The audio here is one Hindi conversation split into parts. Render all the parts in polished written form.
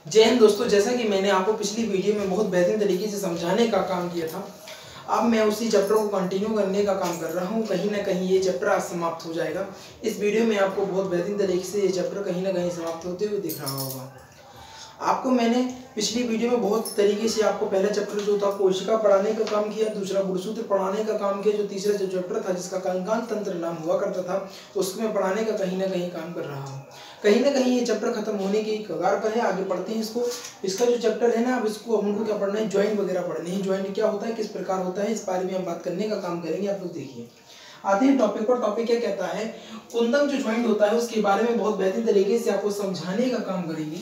जय हिंद दोस्तों, जैसा कि मैंने आपको पिछली वीडियो में बहुत बेहतरीन तरीके से समझाने का काम किया था, अब मैं उसी चैप्टर को कंटिन्यू करने का काम कर रहा हूँ। कहीं ना कहीं ये चैप्टर आज समाप्त हो जाएगा। इस वीडियो में आपको बहुत बेहतरीन तरीके से ये चैप्टर कहीं ना कहीं समाप्त होते हुए दिख रहा होगा। आपको मैंने पिछली वीडियो में बहुत तरीके से आपको पहला चैप्टर जो था कोशिका पढ़ाने का काम किया, दूसरा गुणसूत्र पढ़ाने का काम किया, जो तीसरा जो चैप्टर था जिसका कंकाल तंत्र नाम हुआ करता था उसको मैं पढ़ाने का कहीं ना कहीं काम कर रहा हूँ। कहीं ना कहीं ये चैप्टर खत्म होने की कगार पर है। आगे पढ़ते हैं इसको। इसका जो चैप्टर है ना, अब इसको हमको क्या पढ़ना है, ज्वाइंट वगैरह पढ़ने हैं। ज्वाइंट क्या होता है, किस प्रकार होता है, इस बारे में हम बात करने का काम करेंगे। आप लोग देखिए, आते हैं टॉपिक पर। टॉपिक क्या कहता है, कुंदम जो ज्वाइंट होता है उसके बारे में बहुत बेहतरीन तरीके से आपको समझाने का काम करेंगे।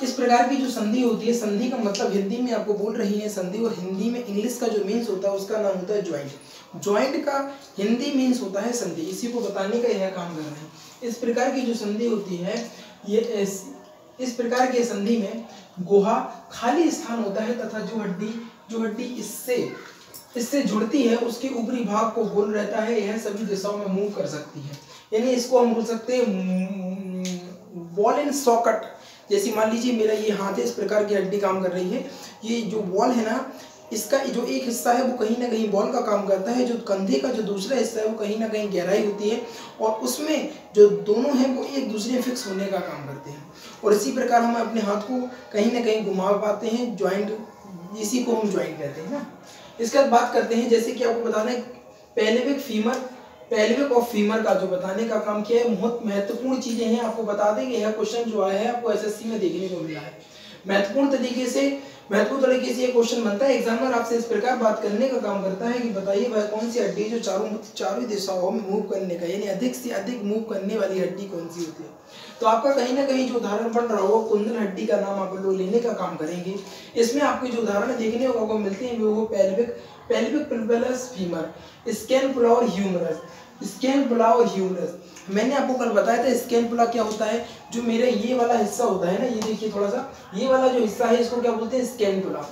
इस प्रकार की जो संधि होती है, संधि का मतलब हिंदी में आपको बोल रही है संधि, और हिंदी में इंग्लिश का जो मीन्स होता है उसका नाम होता है ज्वाइंट। ज्वाइंट का हिंदी मीन्स होता है संधि। इसी को बताने का यह काम कर रहे हैं। इस प्रकार की जो संधि होती है, ये इस प्रकार की संधि में गुहा खाली स्थान होता है तथा जो हड्डी इससे जुड़ती है उसके ऊपरी भाग को गोल रहता है। यह सभी दिशाओं में मूव कर सकती है। यानी इसको हम बोल सकते हैं बॉल एंड सॉकेट। जैसे मान लीजिए मेरा ये हाथ है, इस प्रकार की हड्डी काम कर रही है। ये जो बॉल है ना, इसका जो एक हिस्सा है वो कहीं ना कहीं बॉल का काम करता है, जो कंधे का जो दूसरा हिस्सा है वो कहीं ना कहीं गहराई होती है, और उसमें जो दोनों हैं वो एक दूसरे फिक्स होने का काम करते हैं। और इसी प्रकार हम अपने हाथ को कहीं ना कहीं घुमा पाते हैं। ज्वाइंट, इसी को हम ज्वाइंट कहते हैं ना। इसके बाद बात करते हैं, जैसे कि आपको बताना है पेल्विक और फीमर का जो बताने का काम किया है। बहुत महत्वपूर्ण चीजें हैं, आपको बता देंगे। यह क्वेश्चन जो आया है आपको एसएससी में देखने को मिला है। महत्वपूर्ण तरीके से ये क्वेश्चन बनता है। एग्जामिनर आपसे इस प्रकार बात करने का काम करता है कि बताइए वह कौन सी हड्डी जो चारों दिशाओं में मूव करने का, यानी अधिक से अधिक मूव करने वाली हड्डी कौन सी होती है। तो आपका कहीं ना कहीं जो उदाहरण बन रहा होगा, कुंडल हड्डी का नाम आप लोग लेने का काम करेंगे। इसमें आपको जो उदाहरण देखने को मिलते हैं वो पेल्विक प्लस फीमर, स्कैपुला और ह्यूमरस। स्कैपुला और ह्यूमरस मैंने आपको कल बताया था। स्कैपुला क्या होता है, जो मेरा ये वाला हिस्सा होता है ना, ये देखिए थोड़ा सा, ये वाला जो हिस्सा है इसको क्या बोलते हैं, स्कैपुला।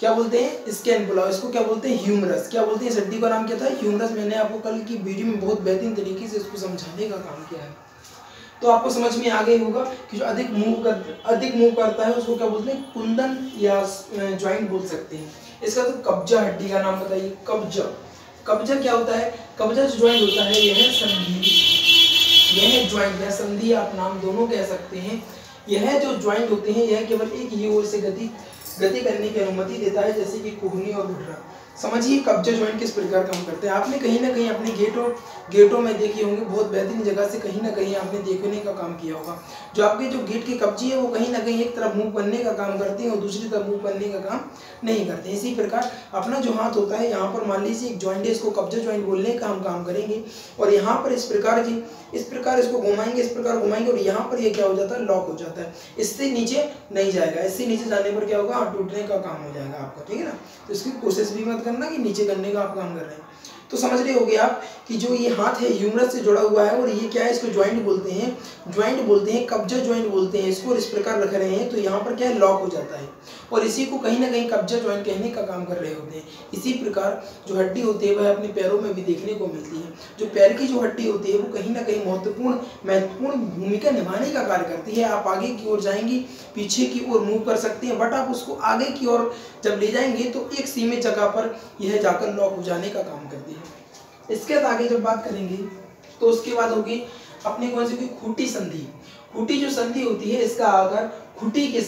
क्या बोलते हैं, स्कैपुला। इसको क्या बोलते हैं, ह्यूमरस। क्या बोलते हैं, इस हड्डी का नाम क्या था, ह्यूमरस। मैंने आपको कल की वीडियो में बहुत बेहतरीन तरीके से इसको समझाने का काम किया है, तो आपको समझ में आ गई होगा कि जो अधिक मूव करता है उसको क्या बोलते हैं, कुंदन या ज्वाइंट बोल सकते हैं। इसका तो कब्जा हड्डी का नाम बताइए। कब्जा क्या होता है, कब्जा जो ज्वाइंट होता है यह संधि, यह ज्वाइंट या संधि आप नाम दोनों कह सकते हैं। यह जो ज्वाइंट होते हैं यह केवल एक ही ओर से गति करने की अनुमति देता है, जैसे कि कोहनी और गुठरा। समझिए कब्जा ज्वाइंट किस प्रकार काम करते हैं। आपने कहीं ना कहीं अपने गेटों में देखे होंगे, बहुत बेहतरीन जगह से कहीं ना कहीं आपने देखने का काम किया होगा। जो आपके जो गेट के कब्जे है वो कहीं ना कहीं एक तरफ मूव करने का काम करते हैं और दूसरी तरफ मूव करने का काम नहीं करते। इसी प्रकार अपना जो हाथ होता है, यहाँ पर मान लीजिए एक ज्वाइंट है, इसको कब्जा ज्वाइंट बोलने का हम काम करेंगे। और यहाँ पर इस प्रकार इसको घुमाएंगे, इस प्रकार घुमाएंगे, और यहाँ पर ये क्या हो जाता है, लॉक हो जाता है। इससे नीचे नहीं जाएगा। इससे नीचे जाने पर क्या होगा, हाथ टूटने का काम हो जाएगा आपका, ठीक है ना। तो इसकी कोशिश भी मत करना कि नीचे करने का आप काम कर रहे हैं। तो समझ रहे होगे आप कि जो ये हाथ है ह्यूमरस से जुड़ा हुआ है, और ये क्या है, इसको ज्वाइंट बोलते हैं, कब्जा ज्वाइंट बोलते हैं इसको। इस प्रकार रख रहे हैं तो यहाँ पर क्या है, लॉक हो जाता है, और इसी को कहीं ना कहीं कब्जा ज्वाइंट कहने का काम कर रहे होते हैं। इसी प्रकार जो हड्डी होती है वह अपने पैरों में भी देखने को मिलती है। जो पैर की जो हड्डी होती है वो कहीं ना कहीं महत्वपूर्ण भूमिका निभाने का कार्य करती है। आप आगे की ओर जाएंगी, पीछे की ओर मूव कर सकते हैं, बट आप उसको आगे की ओर जब ले जाएंगे तो एक सीमित जगह पर यह जाकर लॉक हो जाने का काम करती है। इसके बाद आगे जब बात करेंगे तो उसके बाद होगी अपने कौन सी, खूंटी संधि। खूंटी जो संधि होती है इसका आकार खूंटी के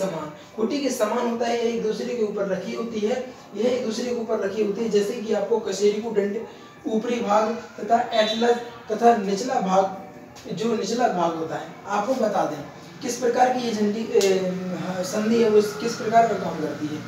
समान होता है। एक दूसरे के ऊपर रखी होती है, जैसे कि आपको कशेरी को दंड, ऊपरी भाग तथा एटलस तथा निचला भाग होता है। आपको बता दें किस प्रकार की ये संधि है, वो किस प्रकार का काम करती है।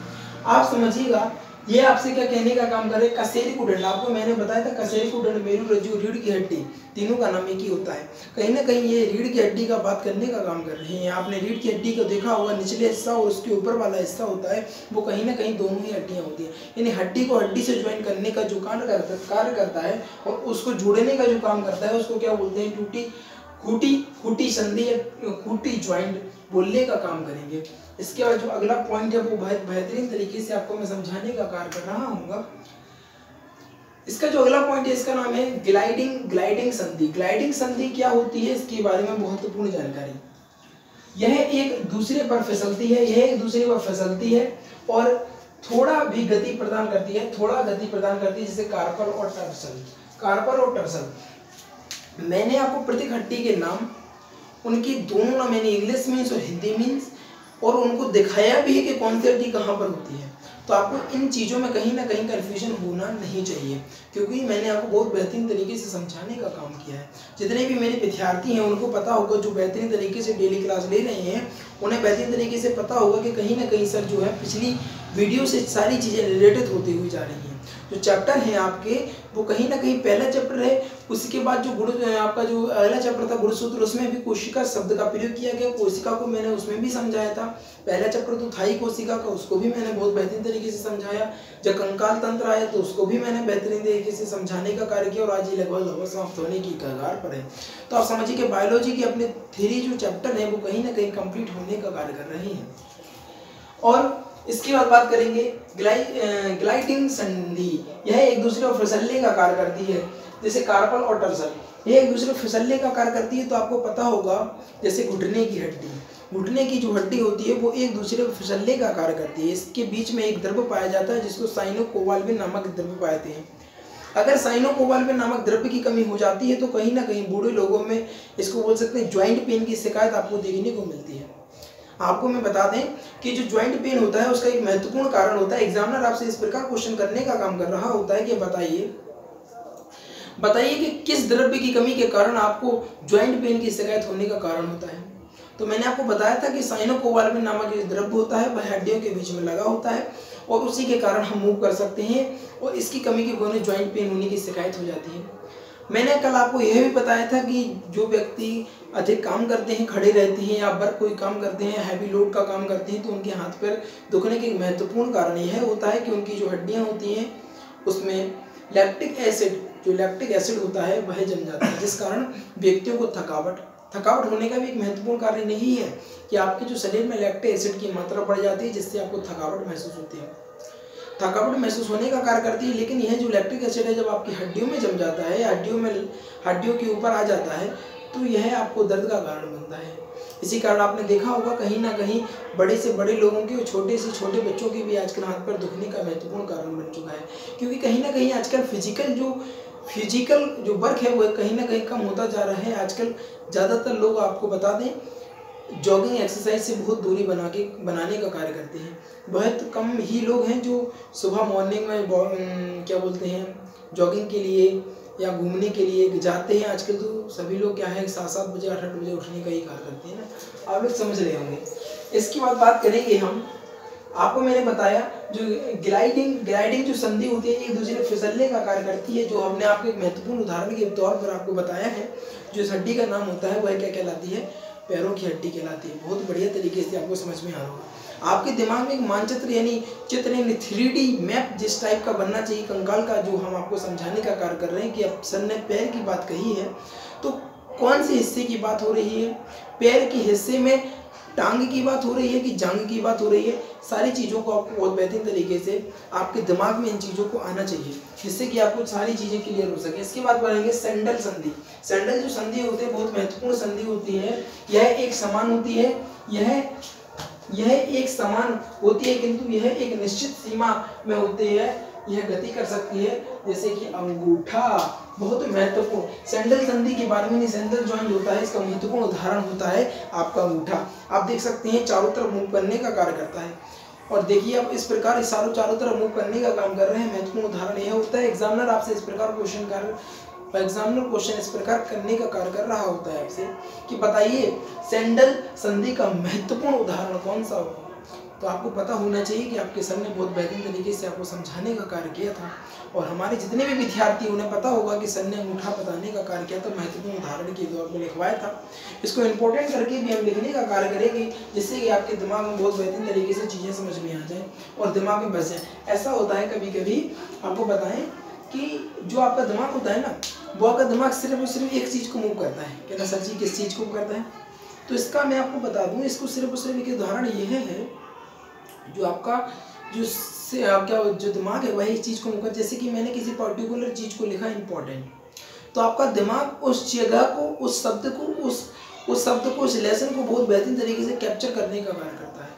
आप समझिएगा, ये आपसे क्या कहने का काम करे, कशेरी कुंडल। आपको मैंने बताया था कशेरी कुंडल, मेरु रज्जु, रीढ़ की हड्डी, तीनों का नाम एक ही होता है। कहीं ना कहीं ये रीढ़ की हड्डी का बात करने का काम कर रहे हैं। आपने रीढ़ की हड्डी को देखा होगा, निचले हिस्सा और उसके ऊपर वाला हिस्सा होता है, वो कहीं ना कहीं दोनों ही हड्डियां होती हैं। यानी हड्डी को हड्डी से ज्वाइन करने का जो कार्य करता है और उसको जोड़ने का जो काम करता है उसको क्या बोलते हैं, खूंटी संधि या खूंटी ज्वाइंट बोलने का काम करेंगे। इसके बाद जो अगला पॉइंट है वो बेहतरीन तरीके से आपको मैं समझाने का कार्य कर रहा हूँ। इसका जो अगला पॉइंट है इसका नाम है ग्लाइडिंग संधि। ग्लाइडिंग संधि क्या होती है, इसके बारे में महत्वपूर्ण जानकारी। यह एक दूसरे पर फिसलती है, यह एक दूसरे पर फिसलती है और थोड़ा भी गति प्रदान करती है, थोड़ा गति प्रदान करती है, जैसे कार्पल और टर्सल। कार्पल और टर्सल, मैंने आपको प्रत्येक हड्डी के नाम, उनकी दोनों नाम यानी इंग्लिश मीन्स और हिंदी मीन्स, और उनको दिखाया भी है कि कौन सी हड्डी कहाँ पर होती है। तो आपको इन चीज़ों में कहीं ना कहीं कन्फ्यूजन होना नहीं चाहिए, क्योंकि मैंने आपको बहुत बेहतरीन तरीके से समझाने का काम किया है। जितने भी मेरे विद्यार्थी हैं उनको पता होगा, जो बेहतरीन तरीके से डेली क्लास ले रहे हैं उन्हें बेहतरीन तरीके से पता होगा कि कहीं ना कहीं सर जो है पिछली वीडियो से सारी चीज़ें रिलेटेड होती हुई जा रही हैं। जो चैप्टर हैं आपके वो कहीं ना कहीं पहला चैप्टर है, उसके बाद जो गुण आपका जो अगला चैप्टर था गुणसूत्र, उसमें भी कोशिका शब्द का प्रयोग किया गया। कोशिका को मैंने उसमें भी समझाया था। पहला चैप्टर तो था ही कोशिका का, उसको भी मैंने बहुत बेहतरीन तरीके से समझाया। जब कंकाल तंत्र आया तो उसको भी मैंने बेहतरीन तरीके से समझाने का कार्य किया, और आज ये लगभग समाप्त होने की कगार पर है। तो आप समझिए कि बायोलॉजी के अपने थ्योरी जो चैप्टर है वो कहीं ना कहीं कंप्लीट होने का कार्य कर रहे हैं। और इसके बाद बात करेंगे ग्लाइडिंग संधि। यह एक दूसरे को फिसलने का कार्य करती है, जैसे कार्पल और टर्सल ये एक दूसरे को फिसलने का कार्य करती है। तो आपको पता होगा जैसे घुटने की हड्डी, घुटने की जो हड्डी होती है वो एक दूसरे को फिसलने का कार्य करती है। इसके बीच में एक द्रव्य पाया जाता है जिसको साइनोकोबाल्मिन नामक द्रव्य पाते हैं। अगर साइनोकोबाल्मिन नामक द्रव्य की कमी हो जाती है तो कहीं ना कहीं बूढ़े लोगों में इसको बोल सकते हैं ज्वाइंट पेन की शिकायत आपको देखने को मिलती है। आपको मैं बता दें कि जो ज्वाइंट पेन होता है उसका एक महत्वपूर्ण कारण होता है। एग्जामिनर आपसे इस प्रकार क्वेश्चन करने का काम कर रहा होता है कि बताइए कि किस द्रव्य की कमी के कारण आपको ज्वाइंट पेन की शिकायत होने का कारण होता है। तो मैंने आपको बताया था कि साइनोकोबाल्मिन नामक जो द्रव्य होता है वह हड्डियों के बीच में लगा होता है और उसी के कारण हम मूव कर सकते हैं, और इसकी कमी के कारण ज्वाइंट पेन होने की शिकायत हो जाती है। मैंने कल आपको यह भी बताया था कि जो व्यक्ति अधिक काम करते हैं, खड़े रहते हैं या वर्क कोई काम करते हैं, हैवी लोड का काम करते हैं, तो उनके हाथ पैर दुखने के महत्वपूर्ण कारण यह होता है कि उनकी जो हड्डियां होती हैं उसमें लैक्टिक एसिड होता है वह जम जाता है, जिस कारण व्यक्तियों को थकावट होने का भी एक महत्वपूर्ण कारण नहीं है कि आपके जो शरीर में लैक्टिक एसिड की मात्रा बढ़ जाती है जिससे आपको थकावट महसूस होती है। थकावट महसूस होने का कार्य करती है, लेकिन यह जो लैक्टिक एसिड है जब आपकी हड्डियों में जम जाता है, हड्डियों के ऊपर आ जाता है तो यह आपको दर्द का कारण बनता है। इसी कारण आपने देखा होगा कहीं ना कहीं बड़े से बड़े लोगों के और छोटे से छोटे बच्चों के भी आजकल हाथ पर दुखने का महत्वपूर्ण कारण बन चुका है, क्योंकि कहीं ना कहीं आजकल फिजिकल जो वर्क है वो कहीं ना कहीं कम होता जा रहा है। आजकल ज़्यादातर लोग आपको बता दें जॉगिंग एक्सरसाइज से बहुत दूरी बनाने का कार्य करते हैं। बहुत कम ही लोग हैं जो सुबह मॉर्निंग में जॉगिंग के लिए या घूमने के लिए जाते हैं। आजकल तो सभी लोग क्या है 7-7 बजे 8-8 बजे उठने का ही कार्य करते हैं ना, आप लोग समझ रहे होंगे। इसके बाद बात करेंगे हम, आपको मैंने बताया जो ग्लाइडिंग जो संधि होती है एक दूसरे फिसलने का कार्य करती है, जो हमने आपको एक महत्वपूर्ण उदाहरण के तौर पर आपको बताया है। जो इस हड्डी का नाम होता है वह क्या कहलाती है? पैरों की हड्डी कहलाती है। बहुत बढ़िया तरीके से आपको समझ में आ रहा होगा। आपके दिमाग में एक मानचित्र यानी 3D मैप जिस टाइप का बनना चाहिए कंकाल का, जो हम आपको समझाने का कार्य कर रहे हैं कि अब सर ने पैर की बात कही है तो कौन से हिस्से की बात हो रही है? पैर के हिस्से में टांग की बात हो रही है कि जांग की बात हो रही है? सारी चीज़ों को आपको बहुत बेहतरीन तरीके से आपके दिमाग में इन चीज़ों को आना चाहिए जिससे कि आपको सारी चीज़ें क्लियर हो सके। इसके बाद बढ़ेंगे सैंडल संधि। सैंडल जो संधि होती है बहुत महत्वपूर्ण संधि होती है। यह एक समान होती है, यह एक समान होती है, किंतु यह एक निश्चित सीमा में होती है। यह गति कर सकती है जैसे कि अंगूठा। बहुत महत्वपूर्ण सैंडल संधि के बारे में नहीं, सैंडल जॉइंट होता है, इसका महत्वपूर्ण उदाहरण होता है आपका अंगूठा। आप देख सकते हैं चारों तरफ मूव करने का कार्य करता है, और देखिए आप इस प्रकार चारों तरफ मूव करने का काम कर रहे हैं। महत्वपूर्ण उदाहरण यह होता है। एग्जामिनर आपसे इस प्रकार क्वेश्चन इस प्रकार करने का कार्य कर रहा होता है आपसे कि बताइए सैंडल संधि का महत्वपूर्ण उदाहरण कौन सा होगा। तो आपको पता होना चाहिए कि आपके सर ने बहुत बेहतरीन तरीके से आपको समझाने का कार्य किया था, और हमारे जितने भी विद्यार्थी उन्हें पता होगा कि सर ने अंगूठा बताने का कार्य किया था, महत्वपूर्ण उदाहरण के तौर पर लिखवाया था। इसको इम्पोर्टेंट करके भी हम लिखने का कार्य करेंगे जिससे कि आपके दिमाग में बहुत बेहतरीन तरीके से चीज़ें समझ में आ जाएँ और दिमाग में बस जाए। ऐसा होता है कभी कभी आपको बताएं कि जो आपका दिमाग होता है ना, वो आपका दिमाग सिर्फ और सिर्फ एक चीज़ को मूव करता है। कहना सर जी किस चीज़ को करता है? तो इसका मैं आपको बता दूँ, इसको सिर्फ और सिर्फ एक उदाहरण यह है जो आपका जो दिमाग है वही चीज़ को मूव करता है। जैसे कि मैंने किसी पर्टिकुलर चीज़ को लिखा इम्पोर्टेंट, तो आपका दिमाग उस जगह को, उस शब्द को, उस शब्द को, उस लेसन को बहुत बेहतरीन तरीके से कैप्चर करने का कार्य करता है,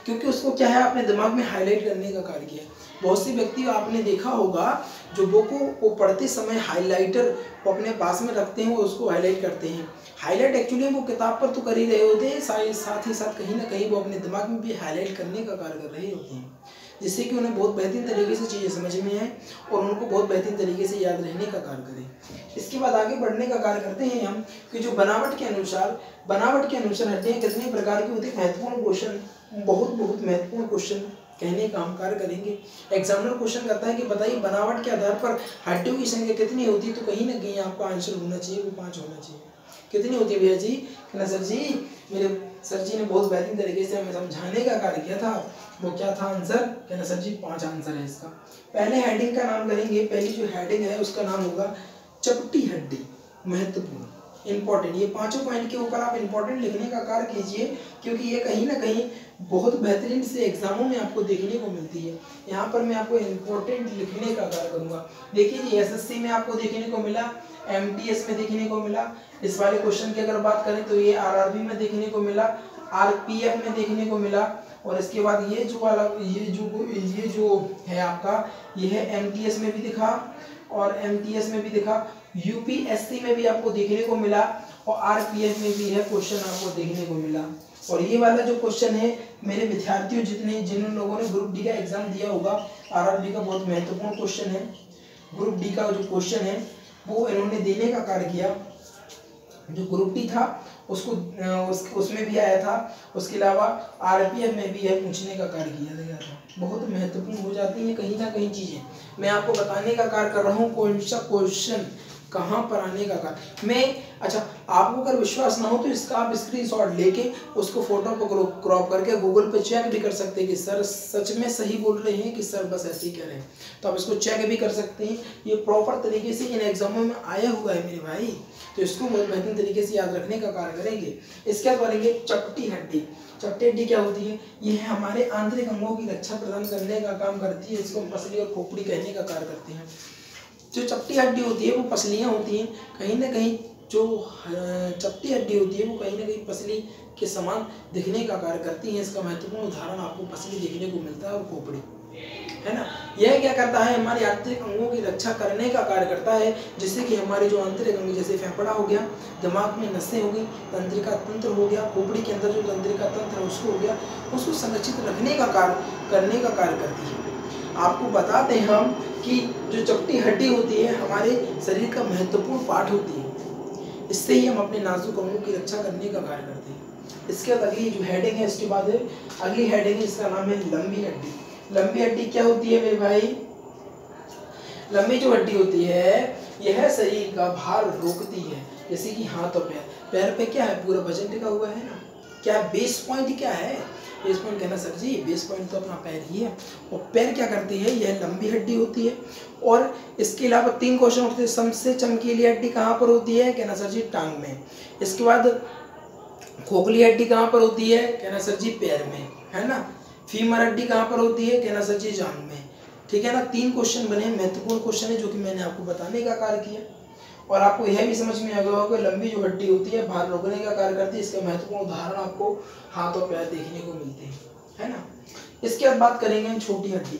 क्योंकि उसको क्या है, अपने दिमाग में हाईलाइट करने का कार्य किया। बहुत से व्यक्ति आपने देखा होगा जो बुक को पढ़ते समय हाइलाइटर वो अपने पास में रखते हैं, वो उसको हाईलाइट करते हैं। हाईलाइट एक्चुअली वो किताब पर तो कर ही रहे होते हैं, साथ ही साथ कहीं ना कहीं वो अपने दिमाग में भी हाईलाइट करने का कार्य कर रहे होते हैं, जिससे कि उन्हें बहुत बेहतरीन तरीके से चीज़ें समझ में आए और उनको बहुत बेहतरीन तरीके से याद रहने का कार्य करें। इसके बाद आगे बढ़ने का कार्य करते हैं हम कि जो बनावट के अनुसार हड्डियाँ कितने प्रकार की होती है। महत्वपूर्ण क्वेश्चन, बहुत महत्वपूर्ण क्वेश्चन कहने का हम कार्य करेंगे। एग्जामिनर क्वेश्चन करता है कि बताइए बनावट के आधार पर हड्डियों की संख्या कितनी होती है, तो कहीं ना कहीं आपका आंसर होना चाहिए वो 5 होना चाहिए। कितनी होती है भैया जी? कहना सर जी, मेरे सर जी ने बहुत बेहतरीन तरीके से हमें समझाने का कार्य किया था। वो क्या था आंसर? कहना सर जी 5 आंसर है इसका। पहले हेडिंग का नाम करेंगे। पहली जो हेडिंग है उसका नाम होगा चपटी हड्डी। महत्वपूर्ण, इंपॉर्टेंट, ये 5 पॉइंट के ऊपर आप इंपॉर्टेंट लिखने का कार्य कीजिए, क्योंकि ये कहीं ना कहीं बहुत बेहतरीन से एग्जामों में आपको देखने को मिलती है। यहाँ पर मैं आपको इंपॉर्टेंट लिखने का कार्य करूंगा। देखिए जी, एसएससी में आपको देखने को मिला, एमटीएस में देखने को मिला। इस वाले क्वेश्चन की अगर बात करें तो ये आरआरबी में देखने को मिला, आरपीएफ में देखने को मिला, और इसके बाद ये जो वाला ये जो है आपका, ये है एमटीएस में भी दिखा और एमटीएस में भी दिखा, यूपीएससी में भी आपको देखने को मिला और आरपीएफ में भी है क्वेश्चन आपको देखने को मिला। और ये वाला जो क्वेश्चन है मेरे विद्यार्थियों जिन लोगों ने ग्रुप डी का एग्जाम दिया होगा, आरआरबी का बहुत महत्वपूर्ण क्वेश्चन है। ग्रुप डी का जो क्वेश्चन है वो इन्होंने देने का कार्य किया। जो ग्रुप डी था उसमें भी आया था, उसके अलावा आरपीएफ में भी है पूछने का कार्य किया गया था। बहुत महत्वपूर्ण हो जाती है कहीं ना कहीं चीजें। मैं आपको बताने का कार्य कर रहा हूँ कौन सा क्वेश्चन कहाँ पर आने का कार्य। मैं अच्छा, आपको अगर विश्वास ना हो तो इसका आप स्क्रीनशॉट लेके उसको फोटो को क्रॉप करके गूगल पे चेक भी कर सकते हैं कि सर सच में सही बोल रहे हैं कि सर बस ऐसे ही कह रहे हैं, तो आप इसको चेक भी कर सकते हैं। ये प्रॉपर तरीके से इन एग्जामों में आया हुआ है मेरे भाई, तो इसको बहुत बेहतरीन तरीके से याद रखने का कार्य करेंगे। इसके बाद करेंगे चपटी हड्डी। चपटी हड्डी क्या होती है? ये हमारे आंतरिक अंगों की रक्षा प्रदान करने का काम करती है। इसको पसली और खोपड़ी कहने का कार्य करते हैं। जो चपटी हड्डी होती है वो पसलियाँ होती हैं, कहीं ना कहीं जो चपटी हड्डी होती है वो कहीं ना कहीं पसली के समान दिखने का कार्य करती है। इसका महत्वपूर्ण उदाहरण आपको पसली देखने को मिलता है और खोपड़ी, है ना। यह क्या करता है? हमारे आंतरिक अंगों की रक्षा करने का कार्य करता है, जिससे कि हमारे जो आंतरिक अंग जैसे फेफड़ा हो गया, दिमाग में नसें हो गई, तंत्रिका तंत्र हो गया, खोपड़ी के अंदर जो तंत्रिका तंत्र है उसको हो गया, उसको संरक्षित रखने का कार्य करने का कार्य करती है। आपको बताते हैं हम कि जो चपटी हड्डी होती है हमारे शरीर का महत्वपूर्ण पार्ट होती है। इससे ही हम अपने नाजुक अंगों की रक्षा करने का कार्य करते हैं। इसके बाद अगली जो हेडिंग है इसके बाद है अगली हेडिंग है, इसका नाम है लंबी हड्डी। लंबी हड्डी क्या होती है मेरे भाई? लंबी जो हड्डी होती है यह शरीर का भार रोकती है, जैसे कि हाथ और पैर। पैर पे क्या है? पूरा वजन टिका हुआ है ना। क्या बेस पॉइंट क्या है? बेस पॉइंट कहना सर जी, बेस पॉइंट तो अपना पैर ही है। और पैर क्या करती है? यह लंबी हड्डी होती है। और इसके अलावा 3 क्वेश्चन उठते हैं। सबसे चमकीली हड्डी कहाँ पर होती है? कहना सर जी टांग में। इसके बाद खोखली हड्डी कहाँ पर होती है? कहना सर जी पैर में, है ना। फीमर हड्डी कहाँ पर होती है? कहना सर जी जांघ में। ठीक है ना। 3 क्वेश्चन बने, महत्वपूर्ण क्वेश्चन है जो कि मैंने आपको बताने का कार्य किया। और आपको यह भी समझ में आ गया होगा कि लंबी जो हड्डी होती है भार रोकने का कार्य करती है। इसका महत्वपूर्ण उदाहरण आपको हाथ और पैर देखने को मिलते हैं, है ना। इसके बाद बात करेंगे हम छोटी हड्डी।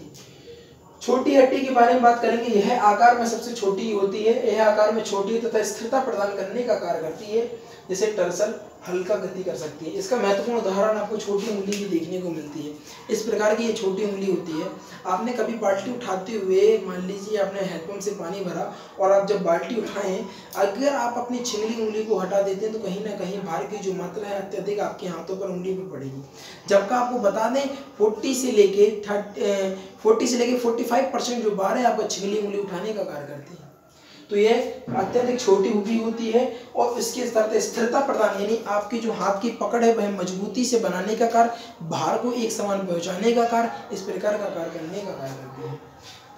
छोटी हड्डी के बारे में बात करेंगे। यह आकार में सबसे छोटी होती है। यह आकार में छोटी तथा स्थिरता प्रदान करने का कार्य करती है, जैसे टर्सल हल्का गति कर सकती है। इसका महत्वपूर्ण उदाहरण आपको छोटी उंगली भी देखने को मिलती है। इस प्रकार की ये छोटी उंगली होती है। आपने कभी बाल्टी उठाते हुए, मान लीजिए आपने हैंडपंप से पानी भरा और आप जब बाल्टी उठाएं, अगर आप अपनी छिंगली उंगली को हटा देते हैं तो कहीं ना कहीं भार की जो मात्रा है अत्यधिक आपके हाथों पर उंगली पर पड़ेगी। जबकि आपको बता दें 40 से लेके 45% जो भार है आपका छिंगली उंगली उठाने का कार्य करती है। तो यह अत्यधिक छोटी उंगली होती है और इसके साथ स्थिरता प्रदान, यानी आपकी जो हाथ की पकड़ है वह मजबूती से बनाने का कार्य, भार को एक समान पहुंचाने का कार्य, इस प्रकार का कार्य करने का कार्य करती है।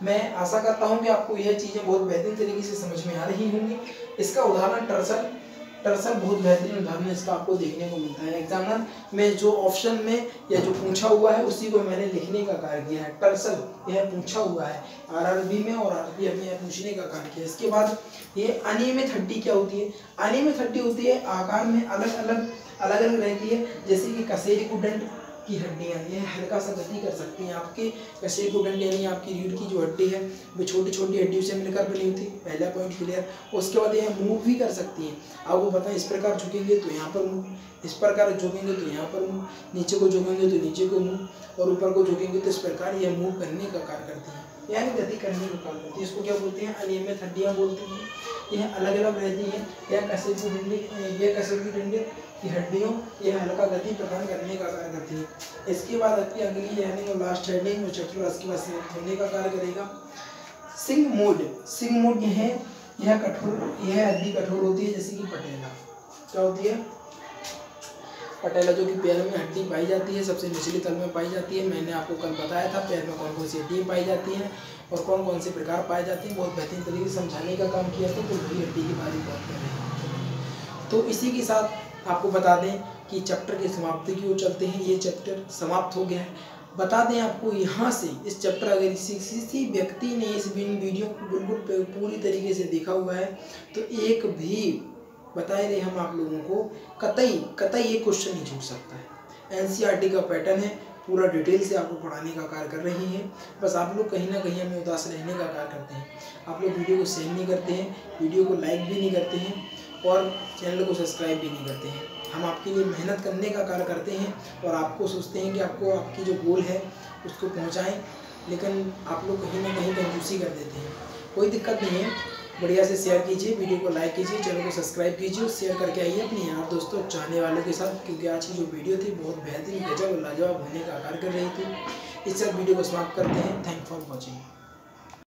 मैं आशा करता हूं कि आपको यह चीजें बहुत बेहतरीन तरीके से समझ में आ रही होंगी। इसका उदाहरण टर्सल टर्सल बहुत बेहतरीन उदाहरण इसका आपको देखने को मिलता है। एग्जामिनर में जो ऑप्शन में या जो पूछा हुआ है उसी को मैंने लिखने का कार्य किया है। टर्सल यह पूछा हुआ है आरआरबी में और आरपीएफ में पूछने का कार्य किया है। इसके बाद ये अनियमित हड्डी क्या होती है? अनियमित हड्डी होती है आकार में अलग अलग रहती है, जैसे कि कशेरुकी की हड्डियाँ, ये हल्का सा गति कर सकती हैं। आपके कशेरुकी यानी आपकी रीढ़ की जो हड्डी है वो छोटी छोटी हड्डियों से मिलकर बनी होती है, पहला पॉइंट क्लियर। उसके बाद ये मूव भी कर सकती हैं। आपको पता है इस प्रकार झुकेंगे तो यहाँ पर मूव, इस प्रकार झुकेंगे तो यहाँ पर मूव, नीचे को झुकेंगे तो नीचे को मूव और ऊपर को झुकेंगे तो इस प्रकार यह मूव करने का कार्य करती है, यानी गति करने का कार्य करती है। इसको क्या बोलते हैं? अनियमित हड्डियाँ बोलते हैं। यह अलग अलग रहती है। यह कशेरुकी की हड्डियों यह हल्का गति प्रदान करने का कार्य करती है। इसके बाद आपकी अगली यानी वो लास्ट हेडिंग जो चैप्टर उसके बाद समाप्त होने का कार्य करेगा। सिग्मोइड, सिग्मोइड यह कठोर, यह हड्डी कठोर होती है, जैसे कि पटेला। क्या होती है? पटेला, जो कि पैर में हड्डी पाई जाती है, सबसे निचले तल में पाई जाती है। मैंने आपको कल बताया था पैर में कौन कौन सी हड्डियाँ पाई जाती हैं और कौन कौन से प्रकार पाए जाते हैं। बहुत बेहतरीन तरीके से समझाने का काम किया था, तो वही हड्डी की बारे में बात कर रहे हैं। तो इसी के साथ आपको बता दें कि चैप्टर की समाप्ति की ओर चलते हैं। ये चैप्टर समाप्त हो गया है। बता दें आपको यहाँ से इस चैप्टर अगर किसी व्यक्ति ने इस वीडियो को बिल्कुल पूरी तरीके से देखा हुआ है तो एक भी बताए रहे हम आप लोगों को कतई ये क्वेश्चन नहीं छूट सकता है। एनसीईआरटी का पैटर्न है, पूरा डिटेल से आपको पढ़ाने का कार्य कर रही है। बस आप लोग कहीं ना कहीं हमें उदास रहने का कार्य करते हैं। आप लोग वीडियो को शेयर नहीं करते हैं, वीडियो को लाइक भी नहीं करते हैं और चैनल को सब्सक्राइब भी नहीं करते हैं। हम आपके लिए मेहनत करने का कार्य करते हैं और आपको सोचते हैं कि आपको आपकी जो गोल है उसको पहुंचाएं, लेकिन आप लोग कहीं ना कहीं कंजूसी कर देते हैं। कोई दिक्कत नहीं है, बढ़िया से शेयर कीजिए, वीडियो को लाइक कीजिए, चैनल को सब्सक्राइब कीजिए और शेयर करके आइए अपने यार दोस्तों चाहने वालों के साथ, क्योंकि आज की जो वीडियो थी बहुत बेहतरीन गजब और लाजवाब होने का कार्य कर रही थी। इस सब वीडियो को समाप्त करते हैं। Thank for watching.